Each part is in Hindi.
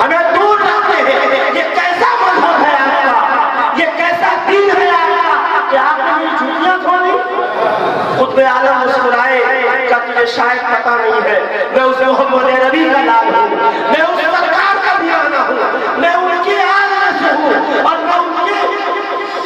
हमें दूर रखते हैं। ये कैसा मजहब है आपका, ये कैसा दीन है आपका कि आपने ये छुट्टियां छोड़ी। खुद में आलम मुस्कुराए का तुझे शायद पता नहीं है, मैं उस मोहम्मद नबी का लाल हूँ, मैं उस सरकार का दीवाना हूँ, मैं उनकी आदत से हूँ और मैं उनके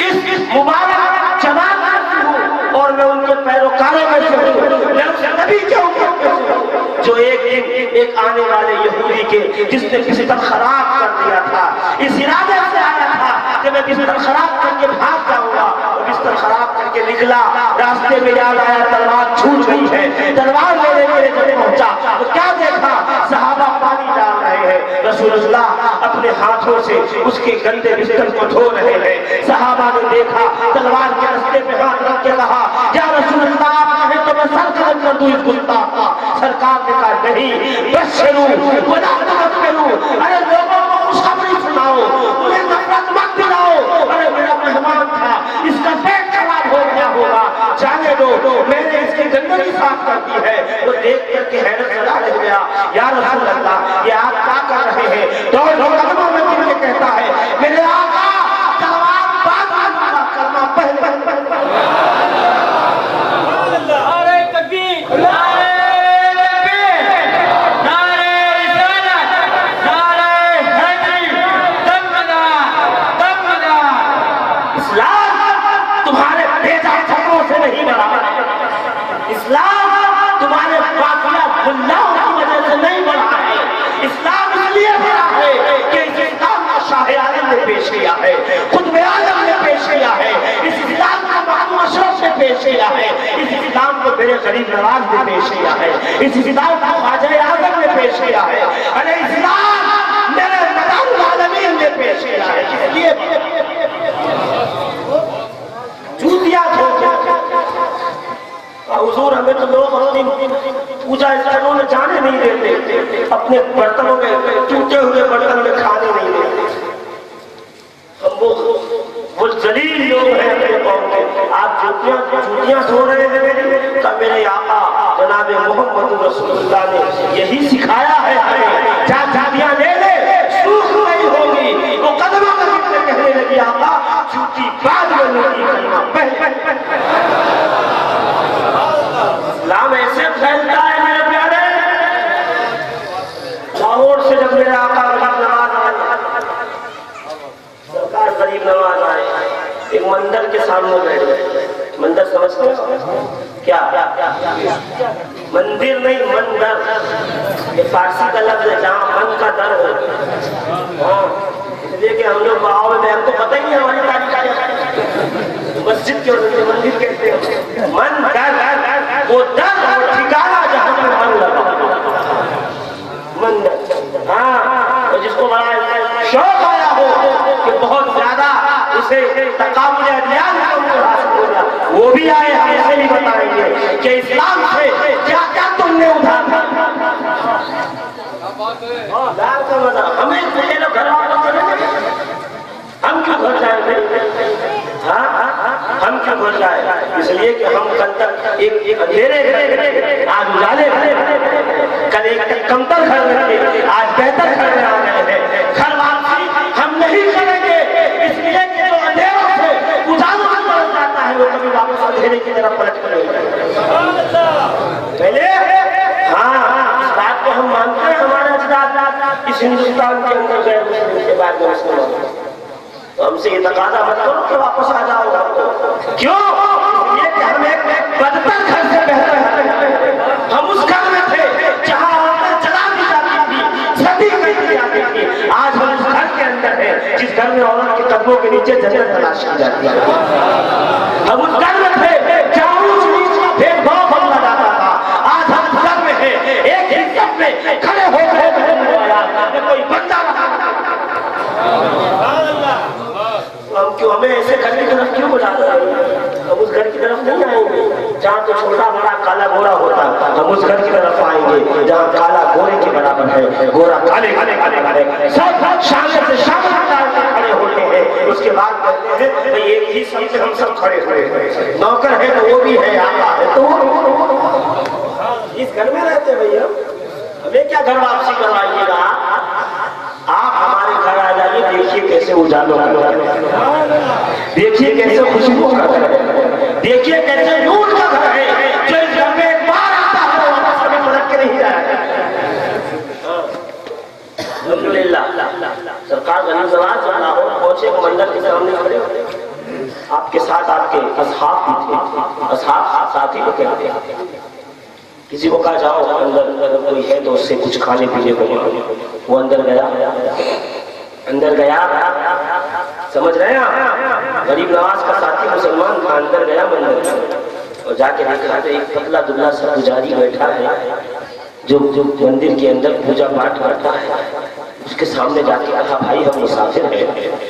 इस मुबारक जमात से हूँ और मैं उनके पैरोकारों में से हूँ, मैं उस नबी के उम्मत में से हूँ जो एक आने वाले यहूदी के जिसने बिस्तर खराब कर दिया था, इस इरादे से आया था कि मैं बिस्तर खराब करके भाग जाऊंगा। बिस्तर खराब करके निकला, रास्ते में याद आया तलवार छूट गई है। तलवार लेने के लिए जब पहुंचा तो क्या देखा, सहाबा पानी डाल रहे हैं, रसूलुल्लाह अपने हाथों से उसके गंदे बिस्तर को धो रहे हैं। सहाबा ने देखा, तलवार के रास्ते पे हाथ रख के कहा, या रसूलुल्लाह आप कहें तो मैं सर कलम कर दूं इस गुस्ताख का। सरकार ने कहा नहीं, बस शुरू बना करूं, अरे लोगों को खुशखबरी सुनाओ, उन्हें नफरत मत दिलाओ, अरे मेरा मेहमान था, इसका पेट खराब हो गया होगा, जाने दो, मैंने इसकी गंदगी साफ कर दी है। वो देख करके हैरत चला रह गया, या रसूल अल्लाह ये आप क्या कर रहे हैं। दो कदमों में गिर के कहता है, मेरे आका तलवार बाद में कलमा पहले। नारे तकबीर, नारे तकबीर, नारे रिसालत, नारे हैदरी, दमदा। इस्लाम तुम्हारे बेजा छपरों से नहीं बढ़ा, इस्लाम तुम्हारे काफिला गुल्लाओं की वजह से नहीं बढ़ा है। इस्लाम इसलिए बढ़ा है कि इस इस्लाम को शाह आलम ने पेश किया है, खुतबे आलम ने पेश किया है, इस इस्लाम को महमूद अशरफ ने पेश किया है, इस इस्लाम को मेरे गरीब नवाज ने पेश किया है, इस इस्लाम को ख्वाजा आजम ने पेश किया है, अरे इस्लाम मेरे मदारुल आलमीन ने पेश किया है। इसलिए जूतियां हुजूर हमें तो लोग अपनी पूजा स्थलों में जाने नहीं देते, अपने बर्तनों में टूटे हुए बर्तन में खाने नहीं देते। हम वो जलील लोग हैं अपने कौम के। आप जूतियां धो रहे हैं, तब मेरे आका जनाब मोहम्मद रसूलुल्लाह ने यही सिखाया है हमें, जा जाबियां ले ले सूख नहीं होगी। वो कदमों में कहने लगी, आका जूती बाद में नहीं करना पहले। इस्लाम ऐसे फैलता है मेरे प्यारे। लाहौर से जब मेरे आका गरीब नवाज आए, सरकार गरीब नवाज आए, एक मंदिर के सामने बैठ गए। मंदिर समझते हो क्या? मंदिर नहीं, मंदिर ये फारसी का लफ्ज है, जहाँ मन का दर हो। इसलिए कि हम लोग गाँव में, हमको पता ही नहीं हमारी तारीख मस्जिद के मंदिर कहते हैं। मन दर, वो दर वो ठिकाना जहाँ पर मन लगा, मंदिर। हाँ, जिसको बड़ा शौक आया हो कि बहुत ज्यादा उसे तकामुल अदयान हासिल हो गया, वो भी आए, हम ऐसे भी बताएंगे कि इस्लाम से क्या क्या तुमने उधार का मजा। हमें घर हम क्यों घर जाए? हम क्यों घर जाए? इसलिए कि हम कल तक एक अंधेरे आज उजाले, कल एक कमतर घर में थे, आज बेहतर घर में आ गए हैं। घर वापसी हम नहीं करेंगे, इसलिए कि जो अंधेरों से उजालों की तरफ जाता है वो कभी वापस अंधेरे की तरफ पलट करेगा। पहले हाँ, इस बात को हम मानते हैं, हमारे अजदाद इस हिंदुस्तान के अंदर गए मुस्लिम के बाद में मुसलमान, तो हमसे ये तकाजा मत करो कि वापस आ जाओ। क्यों? ये कि हम एक बदतर घर से बेहतर हैं। हम उस घर में थे जहाँ औरतें जला दी जाती थी, सती की जाती थी। आज हम उस घर के अंदर हैं जिस घर में औरत के कदमों के नीचे जन्नत तलाश की जाती है। हम उस घर में थे जहाँ ऊंच नीच का भेदभाव बदला जाता था। आज हम घर में हैं, एक ही सब में खड़े हो गए, कोई बंदा हम क्यों, हमें ऐसे घर की तरफ क्यों बुला रहे हैं? हम उस घर की तरफ नहीं आएंगे जहाँ तो छोटा बड़ा काला गोरा होता, हम उस घर की तरफ आएंगे जहाँ काला गोरे के बराबर है, गोरा काले काले काले काले सब शामिल से शामिल खड़े होते हैं। उसके बाद कहते हैं भाई एक ही सब से हम सब खड़े हुए, नौकर है तो वो भी है, आका है तो इस घर में रहते हैं भैया, हमें क्या घर वापसी करवाइएगा? कैसे उजालों का घर है, देखिए कैसे खुशबू का घर है, देखिए कैसे नूर का घर है, जो इस घर में एक बार आता है वो वापस कभी पलट के नहीं जाए। अल्हम्दुलिल्लाह सरकार गनीम नवाज पहुंचे मंदिर के सामने खड़े, आपके साथ आपके असहाब भी थे, असहाब साथी को कहते हैं। किसी को कहा जाओ अंदर अगर कोई है तो उससे कुछ खाने पीने को मांगो। वो अंदर गया, समझ रहे हैं आप, गरीब नवाज का साथी मुसलमान था, अंदर गया मंदिर और जाके देखा तो एक पतला दुबला सा पुजारी बैठा है जो मंदिर के अंदर पूजा पाठ करता है। उसके सामने जाके कहा, भाई हम मुसाफिर हैं,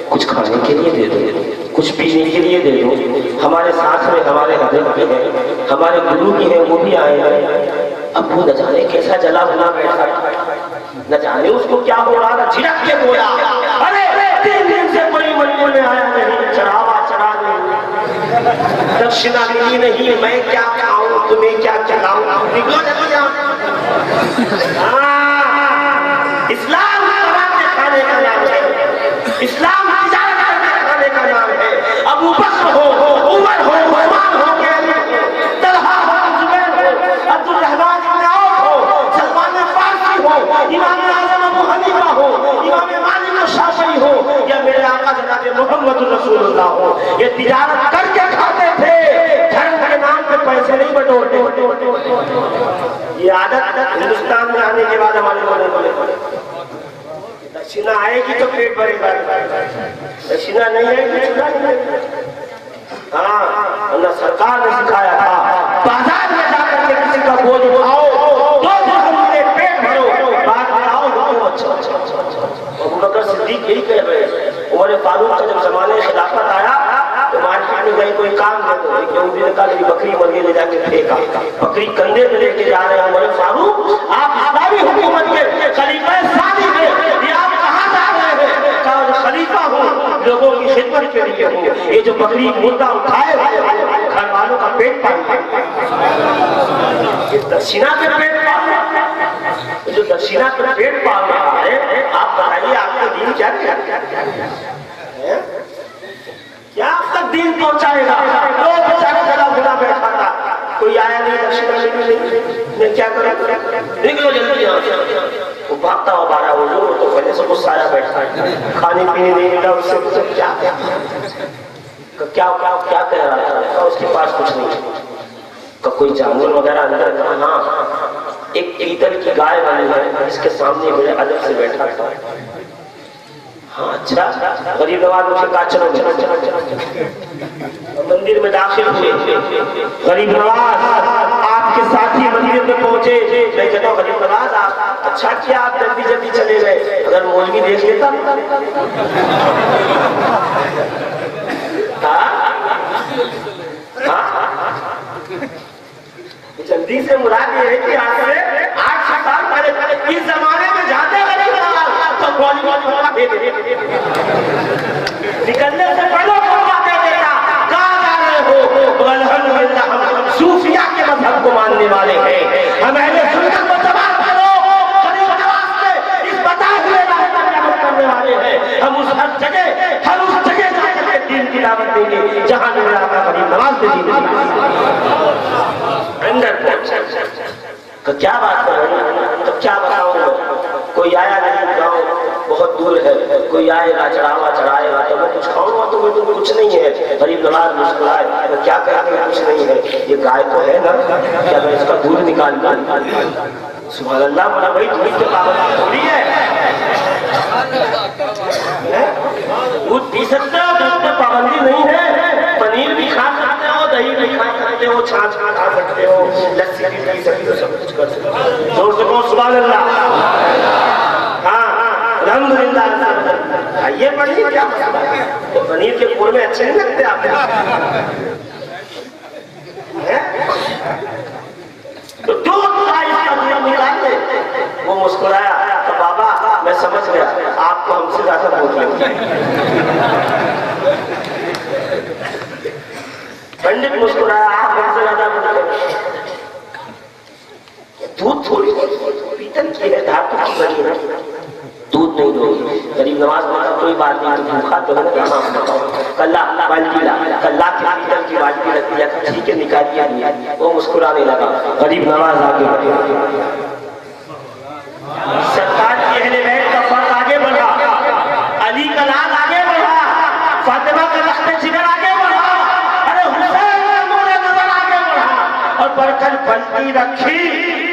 कुछ खाने के लिए दे दो, कुछ पीने के लिए दे दो, हमारे साथ में हमारे हजरत भी हैं, हमारे गुरु भी हैं, वो भी आए हैं। अब वो न जाने कैसा जला भुना बैठा, न जाने उसको क्या हो रहा था, झिड़क के बोला, अरे 3 दिन से कोई मंदिर में आया नहीं, चढ़ावा चढ़ा नहीं, दक्षिणा मिली नहीं, मैं क्या खाऊं, तुम्हें क्या खिलाऊं, इस्लाम खाने का नाम है, इस्लाम तिजारत खाने का नाम है। अबू बकर हो, उमर हो, उस्मान हो, तलहा हो, जुबैर हो, अब्दुल रहमान इब्न औफ हो, सलमान फारसी हो, इमाम आज़म अबू हनीफा हो, इमाम मालिक शाफी हो, या मेरे आका जनाब मोहम्मद रसूलुल्लाह हो, ये तिजारत करके खाते थे, धर्म के नाम पे पैसे नहीं बटोरते। ये आदत हिंदुस्तान में आने के बाद हमारे लोगों को दक्षिणा आएगी तो पेट भरेगा, दक्षिणा नहीं आएगी। हाँ, हमने सरकार ने सिखाया था, बाजार में जाकर के किसी का बोझ उठाओ, 2 दिन पेट भरो, बाद में आओ अच्छा। अबू बकर सिद्दीक यही कह रहे हैं। उमर फारूक का जब जमाने खिलाफत आया तो मार्केट में गए, कोई काम दे दो, यहूदी ने कहा बकरी मरिए ले जाके फेंका, बकरी कंधे पे लेके जा रहे हैं। उमर फारूक आप इस्लामी हुकूमत के खलीफा सानी हैं, ये आप कहाँ जा रहे हैं? कहा खलीफा हूँ, लोगों की खिदमत के लिए हूँ, ये जो बकरी मुर्दा उठाए घर वालों का पेट पाल, दक्षिणा के पेट पाल, जो दक्षिणा के पेट पाल रहा है, आप बताइए आपका दीन क्या क्या आपका दीन पहुंचाएगा? तो बेचारा जला भुना बैठा था, कोई आया नहीं, दक्षिणा नहीं, मैं क्या करूं, निकलो जल्दी यहाँ से। वो भागता हुआ बारह हो जो तो पहले से गुस्सा आया बैठा है, खाने पीने नहीं मिला, उससे क्या क्या क्या क्या कह रहा था, उसके पास कुछ नहीं, कोई जानवर वगैरह अंदर था। हाँ, एक पीतल की गाय वाली है, इसके सामने बड़े अदब से बैठा था। हाँ अच्छा, गरीब नवाज मुझे कहा चलो मंदिर में दाखिल हुए। गरीब नवाज आपके साथी मंदिर में पहुंचे, मैं कहता हूँ गरीब नवाज आप अच्छा किया, आप जल्दी जल्दी चले गए, अगर मौलवी देख लेता जल्दी से मुराद ये है कि आज से 8 साल पहले इस जमाने में जाते गरीब नवाज तो निकलने से पहले दे देता, कहाँ जा रहे हो? अल्हम्दुलिल्लाह हम सूफिया के मजहब को मानने वाले हैं, हम अहले सुन्नत को तबाह करो, गरीब नवाज से इस बताए हुए रास्ते पर अमल करने वाले हैं। हम उस हर जगह जाकर के दीन की दावत देंगे जहाँ मेरा आका गरीब नवाज दे दी अंदर तो क्या बात कर रहे हैं? तो क्या बताऊंगा, कोई आया नहीं, गाँव बहुत दूर है, कोई आएगा चढ़ावा चढ़ाएगा तो मैं कुछ खाऊंगा तो मैं तो कुछ नहीं है। गरीब नवाज मुस्कुराए तो क्या कहेंगे कुछ नहीं है, ये गाय तो है ना, क्या मैं इसका दूध निकाल सुभान अल्लाह बोला, भाई दूध तो पाबंदी थोड़ी है, दूध पी सकते हो, दूध पे पाबंदी नहीं है, पनीर भी खा सकते हो, दही भी खा सकते हो, छाछ खा सकते हो, लस्सी भी पी सकते हो, सब कुछ कर सकते हो। जोर से कहो सुभान अल्लाह। हाँ अल्हम्दुलिल्लाह। ये पनीर क्या तो पनीर के कोरमे अच्छे नहीं लगते आपको? तो दूध निकाल ले। वो मुस्कुराया तो बाबा मैं समझ गया आपको हमसे ज्यादा भूख लगी। पंडित मुस्कुराया, आप हमसे ज्यादा भूख लगी। दूध थोड़ी पीतल की है, धातु की बनी है, दूध नहीं दोगे। गरीब नवाज बोला तो कोई बात नहीं, तुम भूखा तो है ना, कल्ला बाल्टी ला, कल्ला के भीतर की बाल्टी रख दिया, ठीक है निकाल दिया। वो मुस्कुराने लगा। गरीब नवाज आगे बढ़े, सरकार की अहले बैत का फर्ज आगे बढ़ा, अली का लाल आगे बढ़ा, फातिमा का लख्त जिगर आगे बढ़ा, अरे हुसैन का नूरे नजर आगे बढ़ा और बरकत बल्टी रखी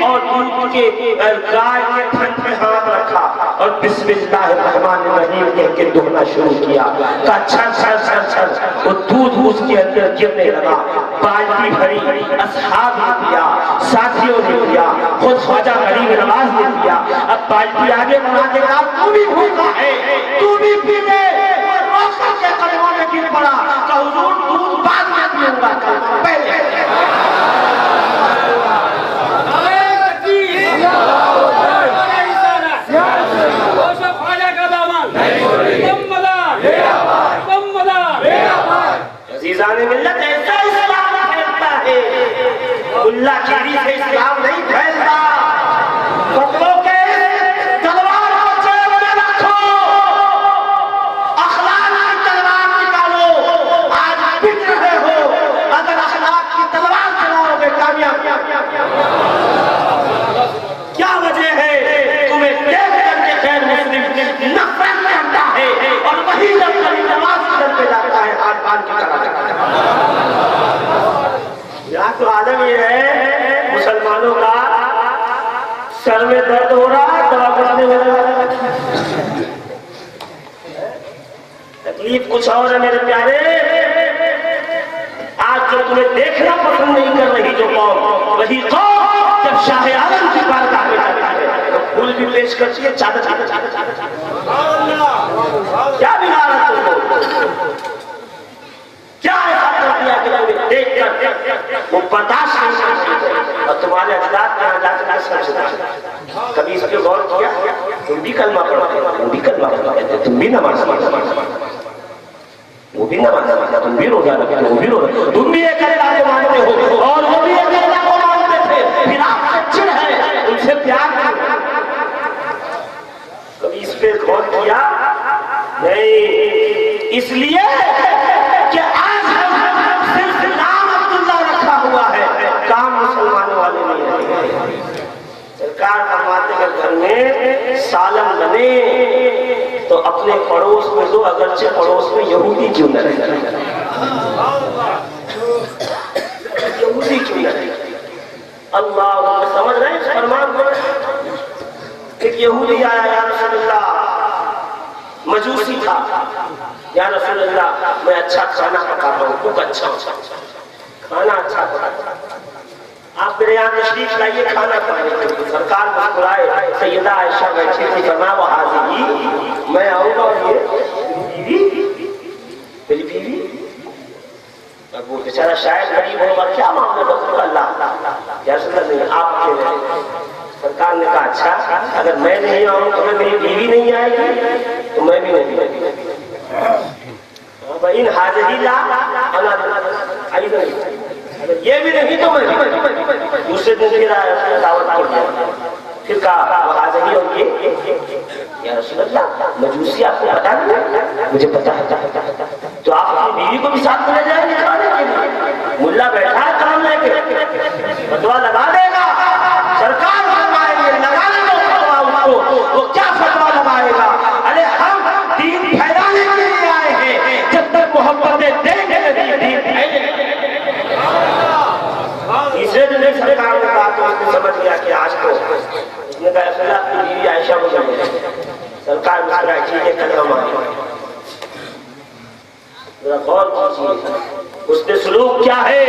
और दूध के गाय के थन पे हाथ रखा और बिस्मिल्लाहिर्रहमानिर्रहीम कह के दुहना शुरू किया। का छर छर छर छर वो दूध उसके अंदर गिरने लगा। बाल्टी भरी, असहाब ने दिया, साथियों ने दिया, खुद ख्वाजा गरीब नवाज ने दिया। अब बाल्टी आगे बढ़ा के कहा तू भी भूखा है, तू भी पी ले। और रोकर के कदमों में गिर पड़ा कि हुजूर दूध बाद में पीऊंगा, पहले अज़ीज़ाने मिल्लत ऐसा इस्लाम फैलता है, उल्ला गिरी से इस्लाम नहीं फैलता। कपड़ों के तलवार को जेब में रखो, अखलाक की तलवार निकालो। आज पिट रहे हो, अगर अखलाक की तलवार चलाओगे कामयाब। क्या वजह है? तुम्हें देख करके गैर मुस्लिम नफरत करता है और वही जब कभी नमाज पढ़ने पे जाता है हाथ बांध के चला जाता है। यहाँ तो आलम ये है, मुसलमानों का सर में दर्द हो रहा है, दवा करने में तकलीफ कुछ और है मेरे प्यारे। आज जो तुम्हें देखना पसंद नहीं कर रही जो कौम, वही कौम जब शाह आलम की बारगाह में जाती है तो फूल भी पेश करती है, चादर चादर चादर चादर क्या बिगाड़ा तुमको? क्या ऐसा कर दिया कि तुम्हें देख कर वो बर्दाश्त नहीं कर सकते और तुम्हारे अजदाद में जाकर समझता। कभी इसके गौर किया? तुम भी कलमा पढ़ते, तुम भी कलमा पढ़ते, तुम भी नमाज पढ़ते, वो भी नमाज पढ़ता, तुम भी रोजा रखते, वो भी रोजा, तुम भी एक अल्लाह को मानते हो और वो भी एक अल्लाह को मानते थे, फिर आप चिड़ है, उनसे प्यार करो। कभी इस पे गौर किया? नहीं, इसलिए कि आज सिर्फ नाम अब्दुल्ला रखा हुआ है, काम मुसलमानों वाले नहीं है। सरकार फरमाते हैं घर में सालन बने तो अपने पड़ोस में दो, अगरचे पड़ोस में यहूदी क्यों न रहे, यहूदी क्यों न रहे। अल्लाह समझ रहे हैं फरमान को? एक यहूदी आया, या रसूलल्लाह, मजूसी था, या रसूलल्लाह मैं अच्छा खाना पकाता हूँ, कुक अच्छा खाना अच्छा पकाता, आप मेरे यहाँ तशरीफ लाइए खाना खाने। सरकार मुस्कुराए, सैयदा आयशा बैठी थी, फरमाया वो हाजिरी मैं आऊंगा और ये मेरी बीवी, अब वो बेचारा शायद गरीब होगा, क्या मामला बताऊंगा? अल्लाह या रसूलल्लाह नहीं, आप अकेले। सरकार ने कहा अच्छा, अगर मैं नहीं आऊँ तो मेरी बीवी नहीं आएगी तो मैं भी नहीं। इन हाजिरी ला आई नहीं, अगर ये भी नहीं तो मैं भी। दूसरे दिन फिर आया, दावत कर दिया, फिर कहा हाजिरी और ये, या रसूलल्लाह मजूसी आपको पता नहीं? मुझे पता है। तो आप अपनी बीवी को भी साथ में ले जाएंगे खाने के लिए? मुल्ला बैठा है काम लेके, फतवा लगा देगा। सरकार लगाने दो फतवा उसको, वो क्या फतवा लगाएगा? अरे हम दीन फैलाने के लिए आए हैं, जब तक मोहब्बतें देंगे दीन फैलेगा। तीसरे दिन सरकार ने कहा तो उसने समझ लिया कि आज तो, उसने कहा अपनी बीवी आयशा को जाए। सरकार मुस्कुराई, ठीक है कल हम आए। गौर कीजिए उसने सुलूक क्या है,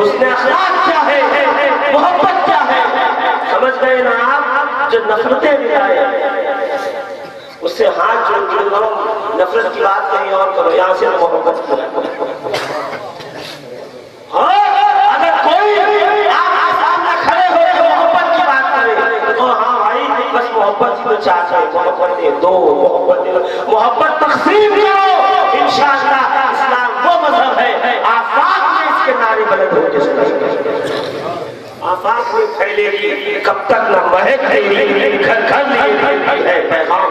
उसने अखलाक क्या है, मोहब्बत क्या है। समझ गए ना आप? जो नफरतें मिलाए उससे हाथ जोड़ लो, नफरत की बात कहीं और करो, यहाँ से मोहब्बत की। अगर कोई आपके सामने खड़े हो मोहब्बत की बात करे तो हाँ भाई बस मोहब्बत ही तो चाहते हैं, मोहब्बत दे दो, मोहब्बत दे दो, मोहब्बत तकसीम करो। इंशाअल्लाह इस्लाम वो मजहब है आफाक में इसके नारे बुलंद होते सुनाई, आफाक में फैलेगी। कब तक न महक तेरी घर घर है पैगाम,